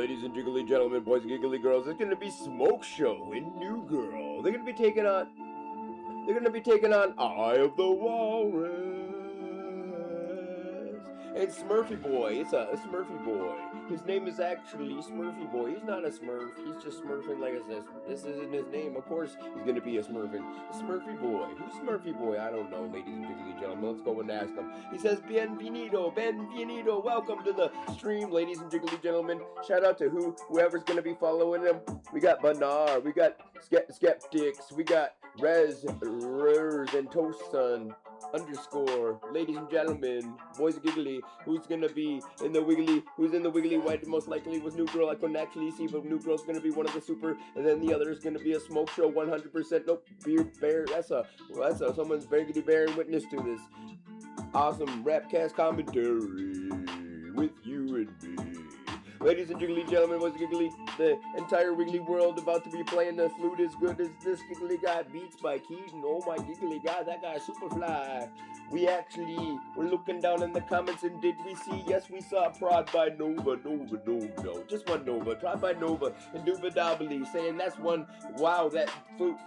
ladies and jiggly gentlemen, boys and giggly girls, it's gonna be Smoke Show in newgurl. They're gonna be taking on Eye of the Walrus. And Smurfy Boy, it's a Smurfy Boy. His name is actually Smurfy Boy. He's not a Smurf, he's just smurfing like this isn't his name. Of course he's gonna be a smurfing. Smurfy Boy. Who's Smurfy Boy? I don't know, ladies and jiggly gentlemen. Let's go and ask him. He says, Bienvenido, welcome to the stream, ladies and jiggly gentlemen. Shout out to whoever's gonna be following him. We got Banar, we got Skeptics, we got Rez, and Toastson _ ladies and gentlemen, boys and giggly, who's gonna be in the wiggly, white, most likely was newgurl. I couldn't actually see, but newgurl's gonna be one of the super, and then the other is gonna be a Smoke Show 100%. Nope, bear, that's a someone's beggity bearing witness to this awesome rapcast commentary with you and me. Ladies and jiggly gentlemen, boys and giggly, the entire wiggly world about to be playing the flute as good as this giggly guy beats by Keaton. Oh my giggly god, that guy's super fly. We actually were looking down in the comments and did we see? Yes, we saw Prod by Nova, just one Nova, Prod by Nova, and Doobadabbly saying that's one, wow, that flute,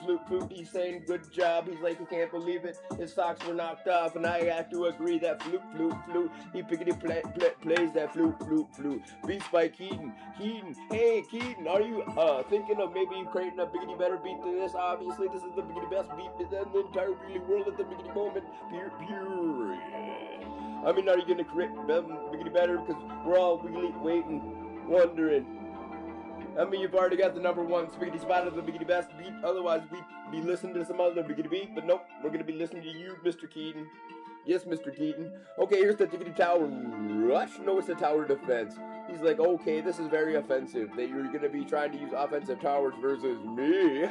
he's saying good job. He's like, he can't believe it, his socks were knocked off, and I have to agree that flute, he pickety plays that flute, beats by Keaton. Hey Keaton, are you thinking of maybe creating a biggity better beat than this? Obviously, this is the biggity best beat in the entire wiggly world at the biggity moment. Period. I mean, are you gonna create biggity better? Because we're all wiggly waiting, wondering. I mean, you've already got the #1 biggity spot of the biggity best beat. Otherwise, we'd be listening to some other biggity beat. But nope, we're gonna be listening to you, Mr. Keaton. Yes, Mr. Keaton. Okay, here's the diggity tower rush. No, it's a tower defense. He's like, okay, this is very offensive that you're going to be trying to use offensive towers versus me.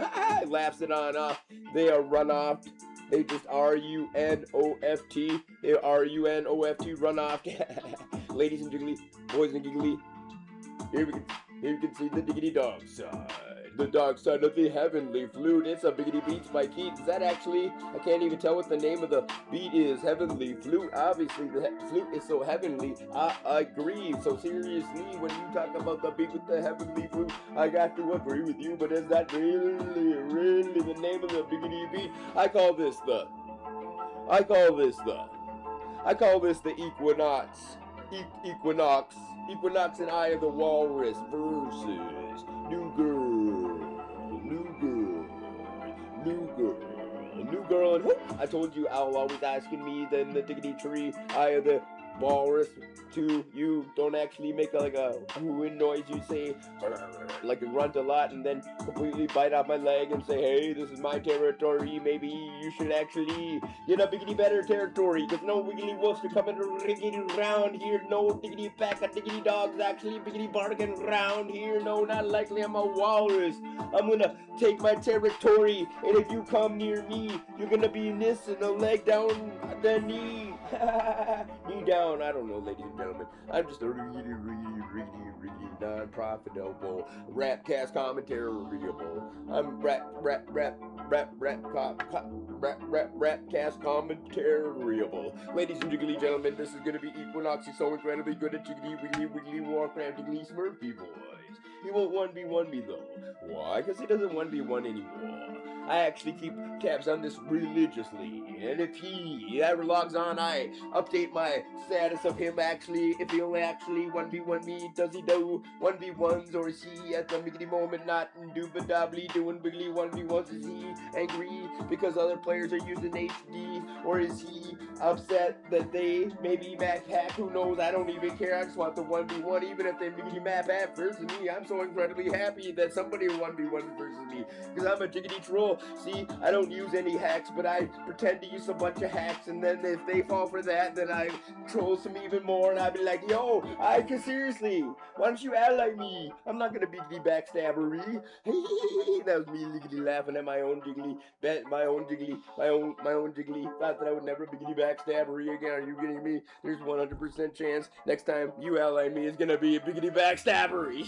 Laughs it on off. They are run off. They just R-U-N-O-F-T. They R-U-N-O-F-T, run off. Ladies and jiggly, boys and giggly, here you can see the diggity dog side. The dark side of the heavenly flute. It's a biggity beats by Keith. Is that actually, I can't even tell what the name of the beat is. Heavenly flute. Obviously the flute is so heavenly. I agree. So seriously, when you talk about the beat with the heavenly flute, I got to agree with you. But is that really the name of the biggity beat? I call this the Equinox and Eye of the Walrus versus newgurl, and whoop, I told you Owl always asking me, then the diggity tree, Eye of the Walrus, too. You don't actually make like a whooing noise. You say like a grunt a lot and then completely bite off my leg and say, hey, this is my territory. Maybe you should actually get a biggity better territory, because no wiggly wolves are coming around here. No diggity pack of diggity dogs actually biggity barking around here. No, not likely. I'm a walrus. I'm gonna take my territory, and if you come near me, you're gonna be missing a leg down the knee. Knee down. I don't know, ladies and gentlemen. I'm just a really non-profitable rapcast commentary-able. I'm rapcast commentary-able. Ladies and jiggly gentlemen, this is gonna be Equinox. He's so incredibly good at jiggly wiggly WarCraft jiggly Smurfy boys. He won't 1v1 me though. Why? Because he doesn't 1v1 anymore. I actually keep tabs on this religiously, and if he ever logs on, I update my status of him actually, if he'll actually 1v1 me. Does he do 1v1s, or is he at the miggity moment not Doobadabbly doing biggly 1v1s? Is he angry because other players are using HD, or is he upset that they maybe map hack? Who knows? I don't even care. I just want the 1v1, even if they miggity map hack versus me. I'm so incredibly happy that somebody 1v1 versus me, because I'm a jiggity troll. See, I don't use any hacks, but I pretend to use a bunch of hacks, and then if they fall for that, then I troll some even more, and I'd be like, yo, seriously, why don't you ally me? I'm not gonna biggity backstabbery. That was me liggity laughing at my own jiggly, my own jiggly. Thought that I would never biggity backstabbery again. Are you kidding me? There's 100% chance next time you ally me is gonna be a biggity backstabbery.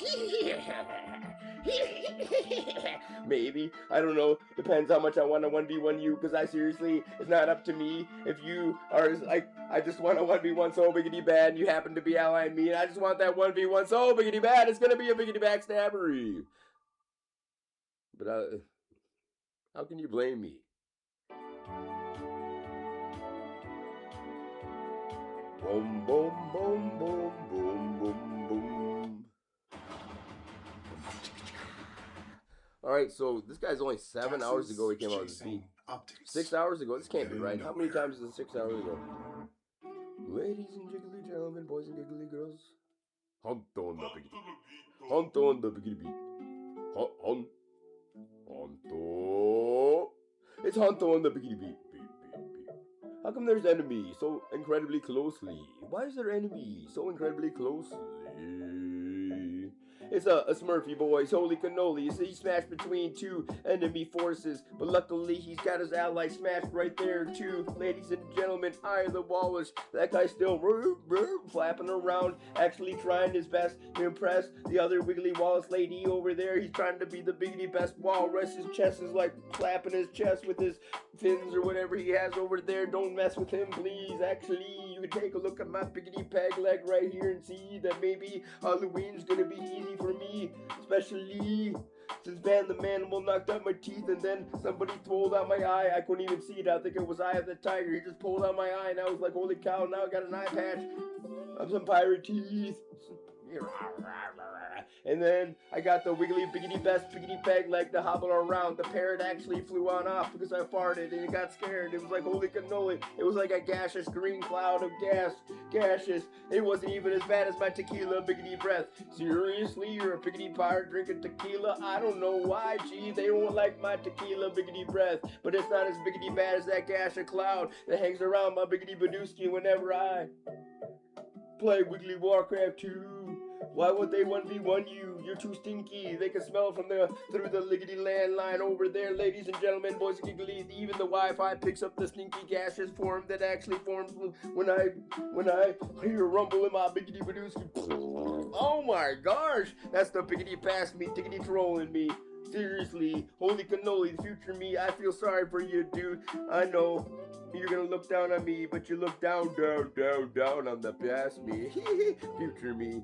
Maybe. I don't know. Depends how much I want to 1v1 you, because I seriously, it's not up to me. If you are like, I just want to 1v1 so biggity bad, and you happen to be allying me, and I just want that 1v1 so biggity bad, it's going to be a biggity backstabbery. But how can you blame me? Boom, boom, boom, boom, boom, boom, boom. Alright, so this guy's only 7 hours ago he came out with his beat. 6 hours ago? This can't be right. How many times is it 6 hours ago? Ladies and jiggly gentlemen, boys and giggly girls. Hunt on the biggity. Hunt on the biggity beat. Hunt. Hunto. It's Hunto on the biggity beat. How come there's enemy so incredibly closely? Why is there enemy so incredibly closely? It's a Smurfy boys, holy cannoli. So he smashed between two enemy forces, but luckily he's got his ally smashed right there too. Ladies and gentlemen, EyeOfWalRuS. That guy's still flapping around, actually trying his best to impress the other Wiggly Wallace lady over there. He's trying to be the biggity best walrus. His chest is like flapping his chest with his fins or whatever he has over there. Don't mess with him, please. Actually, you can take a look at my biggity peg leg right here and see that maybe Halloween's gonna be easy for me, especially since Van the Manimal knocked out my teeth and then somebody pulled out my eye. I couldn't even see it. I think it was Eye of the Tiger. He just pulled out my eye and I was like, holy cow, now I got an eye patch of some pirate teeth. And then I got the wiggly biggity best biggity peg leg to hobble around. The parrot actually flew on off because I farted and it got scared. It was like holy cannoli. It was like a gaseous green cloud of gas. Gaseous. It wasn't even as bad as my tequila biggity breath. Seriously, you're a biggity pirate drinking tequila? I don't know why, gee. They don't like my tequila biggity breath. But it's not as biggity bad as that gaseous cloud that hangs around my biggity badooski whenever I play Wiggly WarCraft 2. Why would they 1v1 you? You're too stinky. They can smell from through the liggity landline over there, ladies and gentlemen, boys and giggly. Even the Wi-Fi picks up the stinky gaseous form that actually forms when I hear a rumble in my biggity badooski. Oh my gosh, that's the biggity past me, tickety trolling me. Seriously, holy cannoli, the future me, I feel sorry for you, dude. I know you're gonna look down on me, but you look down on the past me. Future me.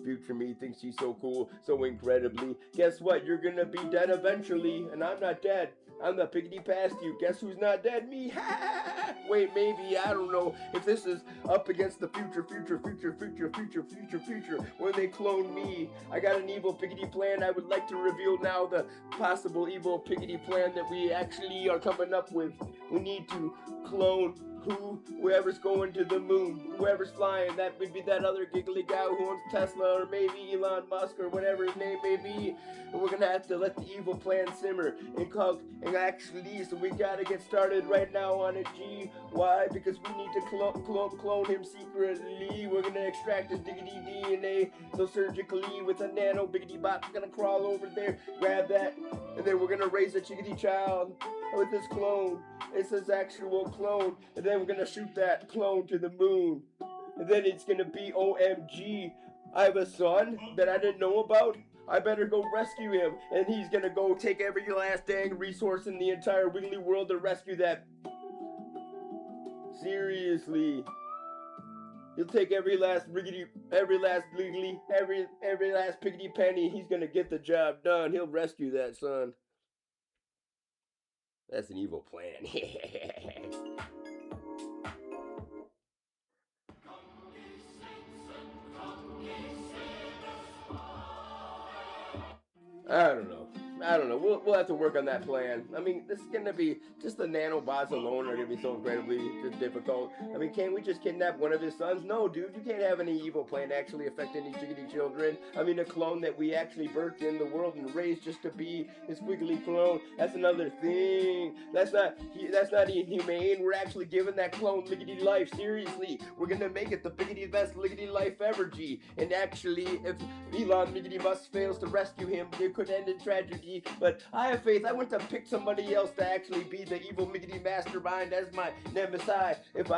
Future me thinks she's so cool, so incredibly. Guess what? You're gonna be dead eventually, and I'm not dead. I'm the piggity past you. Guess who's not dead? Me. Wait, maybe, I don't know if this is up against the future. When they clone me, I got an evil piggity plan. I would like to reveal now the possible evil piggity plan that we actually are coming up with. We need to clone whoever's going to the moon, whoever's flying. That would be that other giggly guy who owns Tesla, or maybe Elon Musk, or whatever his name may be. And we're gonna have to let the evil plan simmer and actually, so we gotta get started right now on it, G. Why? Because we need to clone him secretly. We're gonna extract his diggity DNA so surgically with a nano biggity bot. We're gonna crawl over there, grab that, and then we're gonna raise a chickadee child with this clone. It's his actual clone, and then we're gonna shoot that clone to the moon, and then it's gonna be OMG. I have a son that I didn't know about. I better go rescue him, and he's gonna go take every last dang resource in the entire wiggly world to rescue that. Seriously, he'll take every last riggedy, every last piggity penny. He's gonna get the job done. He'll rescue that son. That's an evil plan. I don't know. We'll have to work on that plan. I mean, this is gonna be just the nanobots alone are gonna be so incredibly just difficult. I mean, can't we just kidnap one of his sons? No, dude, you can't have any evil plan to actually affect any chickadee children. I mean, a clone that we actually birthed in the world and raised just to be his squiggly clone. That's another thing. That's not inhumane. We're actually giving that clone liggity life. Seriously, we're gonna make it the biggity best liggity life ever, G. And actually, if Elon Miggity Musk fails to rescue him, it could end in tragedy. But I have faith. I want to pick somebody else to actually be the evil miggity mastermind as my nemesis. If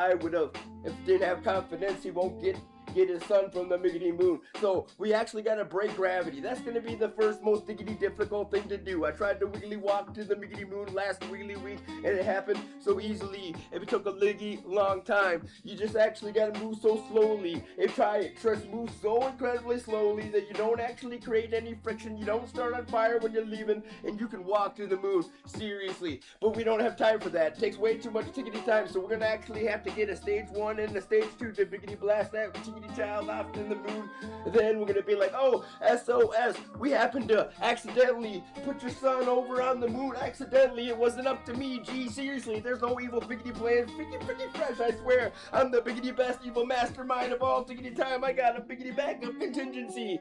didn't have confidence, he won't get get his son from the miggity moon. So we actually gotta break gravity. That's gonna be the first most diggity difficult thing to do. I tried to wiggly walk to the miggity moon last wiggly week, and it happened so easily. It took a liggy long time. You just actually gotta move so slowly. And try it. Just move so incredibly slowly that you don't actually create any friction. You don't start on fire when you're leaving, and you can walk to the moon. Seriously. But we don't have time for that. It takes way too much tickety time, so we're gonna actually have to get a stage 1 and a stage 2 to biggity blast that tickety child off to the moon. Then we're gonna be like, oh, SOS, we happened to accidentally put your son over on the moon. Accidentally, it wasn't up to me. Gee, seriously, there's no evil biggity plan. Freaking fresh, I swear. I'm the biggity best evil mastermind of all tickety time. I got a biggity backup contingency.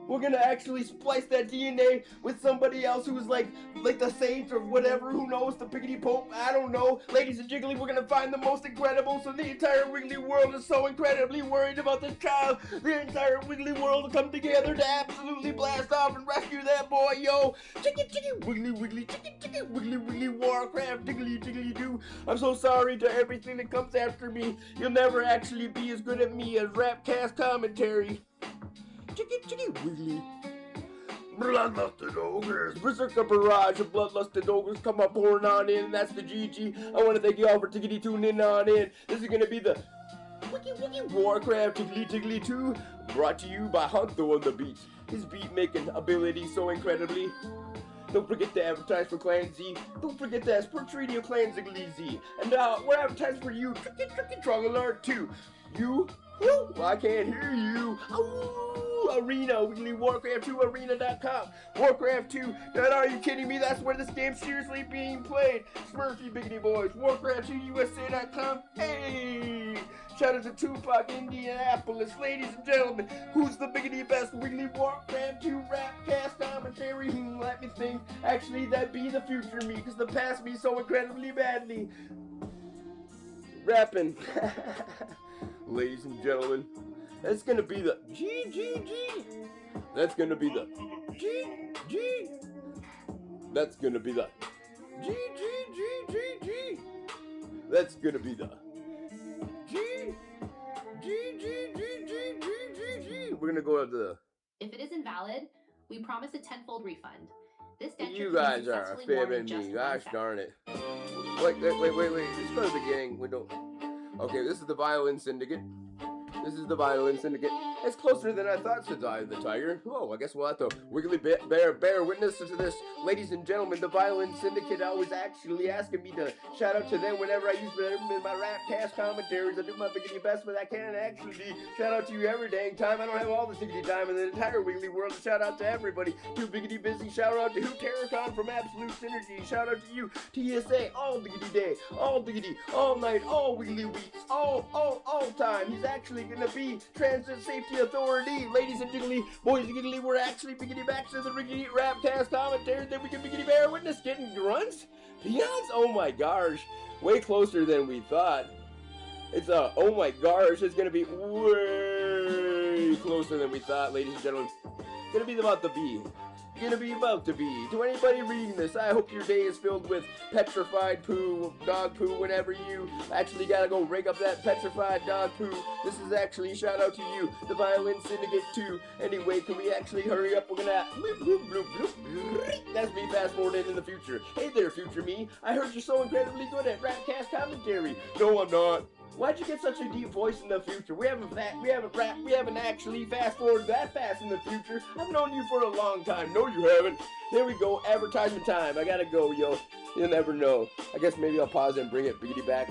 We're gonna actually splice that DNA with somebody else who's like the saint or whatever, who knows, the biggity pope, I don't know. Ladies and jiggly, we're gonna find the most incredible, so the entire wiggly world is so incredibly worried about this child. The entire wiggly world will come together to absolutely blast off and rescue that boy, yo. Chicky, wiggly, chicky, wiggly, WarCraft, diggly, doo. I'm so sorry to everything that comes after me. You'll never actually be as good at me as Rapcast commentary. Chicky, wiggly. Bloodlusted ogres, berserker barrage of bloodlusted ogres come up pouring on in. That's the GG. I want to thank you all for tickety tuning in on in. This is gonna be the Wiki WarCraft Tiggly 2, brought to you by Hunto on the beat. His beat making ability so incredibly. Don't forget to advertise for Clan Z. Don't forget to ask for Radio Clan Ziggly Z. And we're advertising for you, Tricky Trog Alert 2. You? Woo, I can't hear you. Ooh, Arena, Weekly Warcraft 2 Arena.com. Warcraft 2, are you kidding me? That's where this game's seriously being played. Smurfy Biggity Boys, Warcraft 2 USA.com. Hey! Shout out to Tupac, Indianapolis. Ladies and gentlemen, who's the biggity best Weekly Warcraft 2 Rapcast commentary? Let me think. Actually, that'd be the future me, because the past me so incredibly badly. Rapping. Ladies and gentlemen, that's gonna be the G. That's gonna be the G. That's gonna be the G. That's gonna be the G. We're gonna go to the. If it is invalid, we promise a tenfold refund. This you guys are spamming me. Gosh darn it. Wait. Let's go to the beginning. We don't. Okay, this is the Violin Syndicate. It's closer than I thought to Die the Tiger. Oh, I guess we'll have to wiggly bear witness to this. Ladies and gentlemen, the Violin Syndicate always actually asking me to shout out to them whenever I use them in my Rapcast commentaries. I do my biggity best, but I can't actually shout out to you every dang time. I don't have all the tickety time in the entire wiggly world to shout out to everybody. Too biggity busy. Shout out to who? Terracon from Absolute Synergy. Shout out to you, TSA, all diggity day, all diggity, all night, all wiggly weeks, all time. He's actually gonna be Transit Safety Authority. Ladies and jiggly, boys and giggly, we're actually biggity back to the Riggedy Rapcast commentary. Then we can biggity bear witness getting grunts, peons. Oh my gosh, way closer than we thought. It's oh my gosh, it's gonna be way closer than we thought, ladies and gentlemen. It's gonna be about to be. To anybody reading this, I hope your day is filled with petrified poo, dog poo, whenever you actually gotta go rig up that petrified dog poo. This is actually a shout out to you, the Violin Syndicate 2. Anyway, can we actually hurry up? We're gonna that's me fast forwarding in the future. Hey there, future me. I heard you're so incredibly good at Rapcast commentary. No, I'm not. Why'd you get such a deep voice in the future? We haven't actually fast forwarded that fast in the future. I've known you for a long time. No, you haven't. There we go. Advertisement time. I gotta go, yo. You'll never know. I guess maybe I'll pause and bring it biggity back.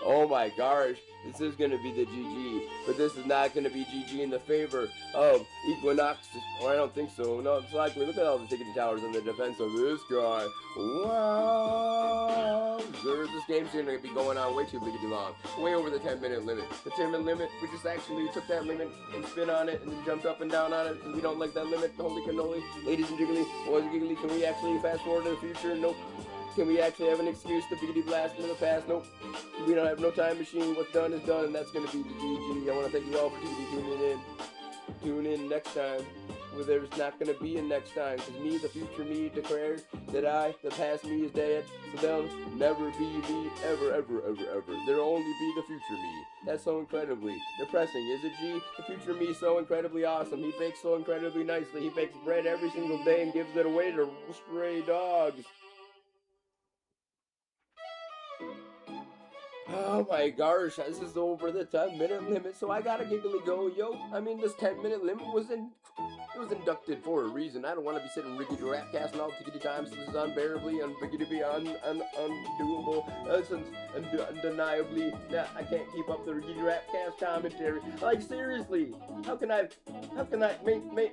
Oh my gosh, this is going to be the GG, but this is not going to be GG in the favor of Equinox, or I don't think so. No, it's likely. Look at all the tickety towers on the defense of this guy. Wow. This game's going to be going on way too biggity long, way over the 10-minute limit. The 10-minute limit, we just actually took that limit and spin on it and then jumped up and down on it, and we don't like that limit. Holy cannoli. Ladies and jiggly, boys and giggly, can we actually fast forward to the future? Nope. Can we actually have an excuse to biggity blast into the past? Nope. We don't have no time machine. What's done is done, and that's going to be the GG. I want to thank you all for tuning in. Tune in next time. where there's not gonna be a next time, because me, the future me, declares that the past me is dead, so there'll never be me, ever, ever, ever, ever. There'll only be the future me. That's so incredibly depressing, is it, G? The future me is so incredibly awesome. He bakes so incredibly nicely. He bakes bread every single day and gives it away to stray dogs. Oh my gosh, this is over the 10-minute limit, so I gotta giggly go, yo. I mean, this 10-minute limit was inducted for a reason. I don't want to be sitting riggedy rap casting all tickety times. This is unbearably, undoable, undeniably. Nah, I can't keep up the riggedy rap cast commentary. Like, seriously, how can I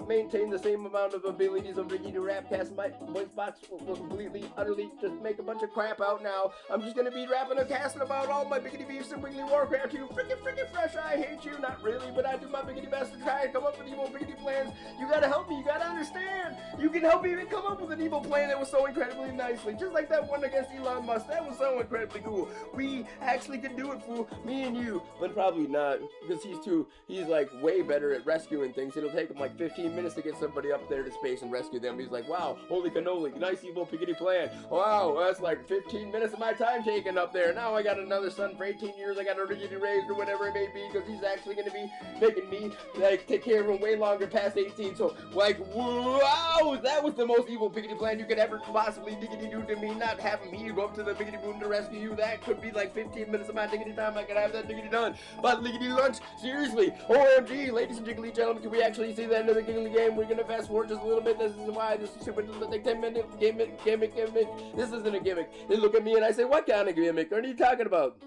maintain the same amount of abilities of riggedy rap cast? My voice box will completely, utterly just make a bunch of crap out now. I'm just gonna be rapping and casting about all my biggity beefs and wiggly Warcraft. You freaking fresh. I hate you, not really, but I do my biggity best to try and come up with evil biggity plans. You gotta help me, you gotta understand. You can help me even come up with an evil plan that was so incredibly nicely. Just like that one against Elon Musk. That was so incredibly cool. We actually can do it, fool. Me and you. But probably not, because he's like way better at rescuing things. It'll take him like 15 minutes to get somebody up there to space and rescue them. He's like, wow, holy cannoli, nice evil piggity plan. Wow, that's like 15 minutes of my time taken up there. Now I got another son for 18 years. I got a riggedy raised or whatever it may be, because he's actually going to be making me like take care of him way longer past 18. So like, wow, that was the most evil piggity plan you could ever possibly diggity do to me. Not having me go up to the biggity boom to rescue you. That could be like 15 minutes of my diggity time. I could have that diggity done. But liggity lunch, seriously, OMG, ladies and jiggly gentlemen, can we actually see the end of the giggly game? We're gonna fast forward just a little bit. This is why this is super like 10-minute gimmick. This isn't a gimmick. They look at me and I say, what kind of gimmick are you talking about?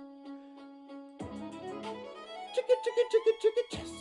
Chicka, chicka, chicka, chicka, chess.